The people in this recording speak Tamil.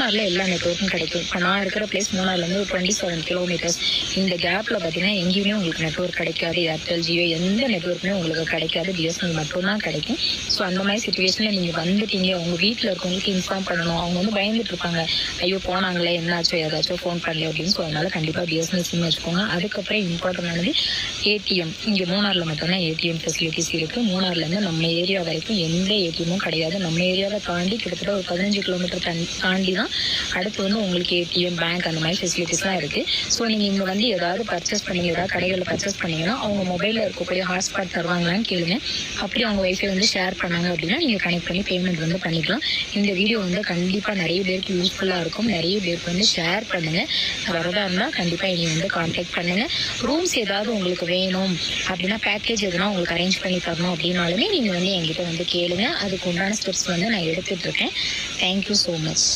மூணாரில் எல்லா நெட்ஒர்க்கும் கிடைக்கும். இப்போ நான் இருக்கிற பிளேஸ் மூணார்லேருந்து 27 கிலோமீட்டர்ஸ். இந்த கேப்பில் பார்த்தீங்கன்னா எங்கேயுமே உங்களுக்கு நெட்ஒர்க் கிடைக்காது. ஏர்டெல், ஜியோ எந்த நெட்ஒர்க்குமே உங்களுக்கு கிடைக்காது. பிஎஸ்என்எல் மட்டும்தான் கிடைக்கும். ஸோ அந்த மாதிரி சுச்சுவேஷனில் நீங்கள் வந்துட்டீங்க, உங்கள் வீட்டில் இருக்கவங்களுக்கு இன்ஃபார்ம் பண்ணணும். அவங்க வந்து பயந்துட்டு இருப்பாங்க, ஐயோ போனாங்களே என்னாச்சோ ஏதாச்சும் ஃபோன் பண்ணல அப்படின்னு. ஸோ அதனால கண்டிப்பாக பிஎஸ்என்எல் சிம் வச்சுக்கோங்க. அதுக்கப்புறம் இம்பார்ட்டன்டானது ஏடிஎம். இங்கே மூணாரில் மட்டும்தான் ஏடிஎம் ஃபெசிலிட்டிஸ் இருக்குது. மூணார்லேருந்து நம்ம ஏரியா வரைக்கும் எந்த ஏடிஎம்மும் கிடையாது. நம்ம ஏரியாவை தாண்டி கிட்டத்தட்ட ஒரு 15 கிலோமீட்டர் தாண்டி தான் அடுத்து வந்து உங்களுக்கு ஏடிஎம், பேங்க் அந்த மாதிரி ஃபெசிலிட்டிஸ்லாம் இருக்குது. ஸோ நீங்கள் இங்கே வந்து ஏதாவது பர்ச்சேஸ் பண்ணீங்க, ஏதாவது கடைகளில் பர்ச்சேஸ் பண்ணிங்கன்னா அவங்க மொபைலில் இருக்கக்கூடிய ஹாட்ஸ்பாட் தருவாங்களான்னு கேளுங்க. அப்படி அவங்க வைஃபை வந்து ஷேர் பண்ணாங்க அப்படின்னா நீங்கள் கனெக்ட் பண்ணி பேமெண்ட் வந்து பண்ணிக்கலாம். இந்த வீடியோ வந்து கண்டிப்பாக நிறைய பேருக்கு யூஸ்ஃபுல்லாக இருக்கும். நிறைய பேருக்கு வந்து ஷேர் பண்ணுங்கள். வரதா இருந்தால் கண்டிப்பாக இனி வந்து கான்டாக்ட் பண்ணுங்கள். ரூம்ஸ் ஏதாவது உங்களுக்கு வேணும் அப்படின்னா, பேக்கேஜ் எதுனா உங்களுக்கு அரேஞ்ச் பண்ணி தரணும் அப்படின்னாலுமே நீங்கள் வந்து என்கிட்ட வந்து கேளுங்க. அதுக்கு உண்டான ஸ்டெப்ஸ் வந்து நான் எடுத்துகிட்டு இருக்கேன். Thank you so much.